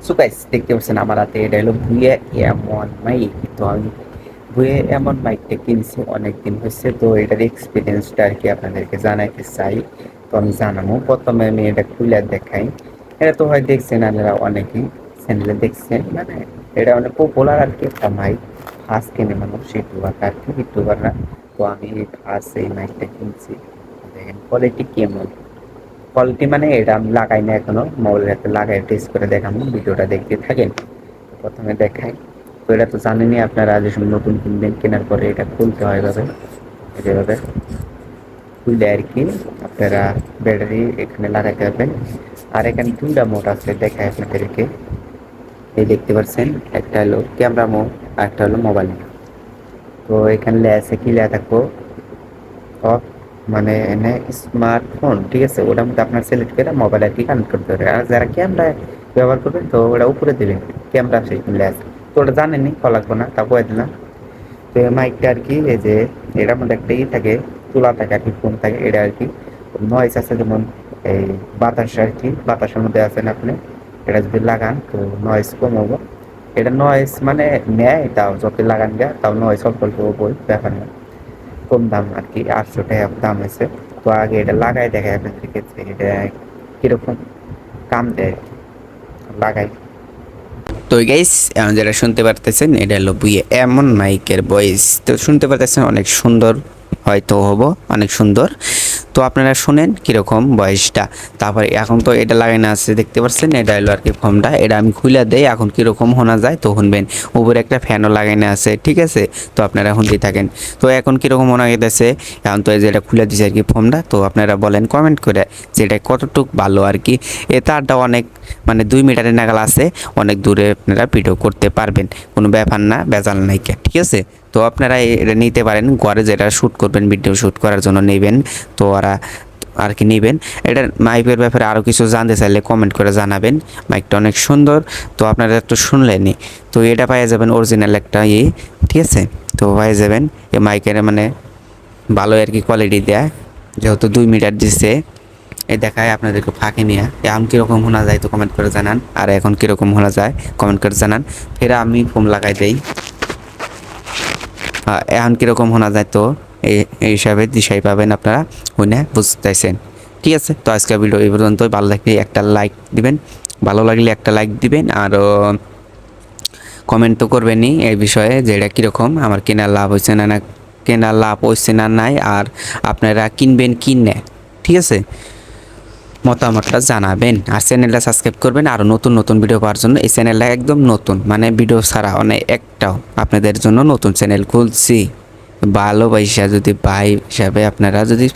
So guys দেখতে পাচ্ছেন আমার হাতে এটা হলো ভুয়ে এমন মাইক। তো আমি ভুয়ে এমন মাইকটা কিনছি অনেকদিন হয়েছে, তো এটার এক্সপিরিয়েন্সটা আর কি আপনাদেরকে জানাইতে চাই। তো আমি জানাবো, প্রথমে আমি এটা খুলে দেখাই। এটা তো হয় দেখছেন আপনারা অনেকেই চ্যানেলে দেখছেন, মানে এটা অনেক পপুলার আর কি একটা মাইক। ফার্স্ট কিনে মানুষ ইউটিউবার আর কি, ইউটিউবাররা। তো আমি ফার্স্ট এই মাইকটা কিনছি। দেখেন কোয়ালিটি কেমন। কোয়ালিটি মানে এটা আমি লাগাই না এখনো, মোবাইলের হাতে লাগাই টেস্ট করে দেখাবো, ভিডিওটা দেখতে থাকেন। প্রথমে দেখাই। তো এটা তো জানেনই আপনারা, যে সময় নতুন কিনবেন, কেনার পরে এটা খুলতে হয় এভাবে, যেভাবে খুললে আর কি আপনারা ব্যাটারি এখানে লাগাইতে পারবেন। আর এখানে দুটা মোড আছে, দেখায় আপনাদেরকে। এই দেখতে পাচ্ছেন, একটা হলো ক্যামেরা মোড আর একটা হলো মোবাইল মোড। তো এখানে আছে কি লেখা থাকবো, অফ মানে এনে স্মার্টফোন, ঠিক আছে, ওটার মধ্যে আপনার সিলেক্ট করে মোবাইল আর কি কানেক্ট করতে হবে। আর যারা ক্যামেরা ব্যবহার করবেন তো ওটা উপরে দেবেন, ক্যামেরা সেই লেস। তো ওটা জানেনই, কল লাগবো না, তা বলে দিলাম। তো এই মাইকটা আর কি, এই যে এটার মধ্যে একটা থাকে, তুলা থাকে আর কি, ফোন থাকে, এটা আর কি নয়েস আছে, যেমন এই বাতাস আর কি, বাতাসের মধ্যে আছেন আপনি, এটা যদি লাগান তো নয়েস কম হবো। এটা নয়েস মানে নেয়, তাও যত লাগান গা তাও নয়েস অল্প অল্প বই ব্যাপার না। কম দাম আর কি, 800 টাকা দাম আছে। তো আগে এটা লাগাই দেখায় আপনাদেরকে যে এটা কিরকম কাম দেয়, লাগাই। তো গাইস যেটা শুনতে পারতেছেন এটা হলো বুয়ে এমন মাইকের ভয়েস। তো শুনতে পারতেছেন অনেক সুন্দর, হয়তো হবো অনেক সুন্দর। তো আপনারা শুনেন কীরকম ভয়েসটা। তারপরে এখন তো এটা লাগানো আছে দেখতে পাচ্ছেন, এটা হলো আর কি ফর্মটা, এটা আমি খুলে দেই এখন কীরকম শোনা যায় তো শুনবেন। উপরে একটা ফ্যানও লাগানো আছে, ঠিক আছে। তো আপনারা শুনতেই থাকেন। তো এখন কীরকম শোনা গেছে, এখন তো যেটা খুলে দিছে আর কি ফর্মটা, তো আপনারা বলেন কমেন্ট করে যে এটা কতটুকু ভালো আর কি। এ তারটা অনেক মানে 2 মিটারের নাগাল আছে, অনেক দূরে আপনারা ভিডিও করতে পারবেন, কোনো ব্যাপার না, ভেজাল নাই, ঠিক আছে। তো আপনারা এটা নিতে পারেন, ঘরে যেটা শ্যুট করবেন, ভিডিও শ্যুট করার জন্য নেবেন। তো ওরা আর কি নেবেন। এটার মাইকের ব্যাপারে আরও কিছু জানতে চাইলে কমেন্ট করে জানাবেন। মাইকটা অনেক সুন্দর, তো আপনারা একটু শুনলেনি। তো এটা পেয়ে যাবেন অরিজিনাল একটা ঠিক আছে। তো পেয়ে যাবেন এই মাইকের মানে ভালো আর কি কোয়ালিটি দেয়, যেহেতু 2 মিটার দিচ্ছে। এই দেখায় আপনাদেরকে ফাঁকে নিয়ে এখন কীরকম শোনা যায় তো কমেন্ট করে জানান, আর এখন কীরকম শোনা যায় কমেন্ট করে জানান। ফের আমি ফোন লাগাই দেই, এখন কীরকম শোনা যায় তো এই হিসাবে দিশাই পাবেন আপনারা, শুনে বুঝতেছেন, ঠিক আছে। তো আজকের ভিডিও এই পর্যন্তই। ভালো লাগলে একটা লাইক দিবেন, ভালো লাগলে একটা লাইক দিবেন, আর কমেন্ট তো করবেনই এই বিষয়ে যে এটা কীরকম, আমার কেনার লাভ হয়েছে না না, কেনার লাভ হয়েছে না নাই, আর আপনারা কিনবেন কিনে, ঠিক আছে, মতামতটা জানাবেন। আর চ্যানেলটা সাবস্ক্রাইব করবেন আরও নতুন নতুন ভিডিও পাওয়ার জন্য। এই চ্যানেলটা একদম নতুন, মানে ভিডিও ছাড়া অনেক একটাও আপনাদের জন্য নতুন চ্যানেল খুলছি। ভালোবাসা যদি ভাই হিসাবে আপনারা যদি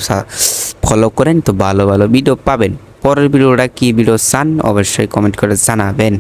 ফলো করেন তো ভালো ভালো ভিডিও পাবেন। পরের ভিডিওটা কি ভিডিও চান অবশ্যই কমেন্ট করে জানাবেন।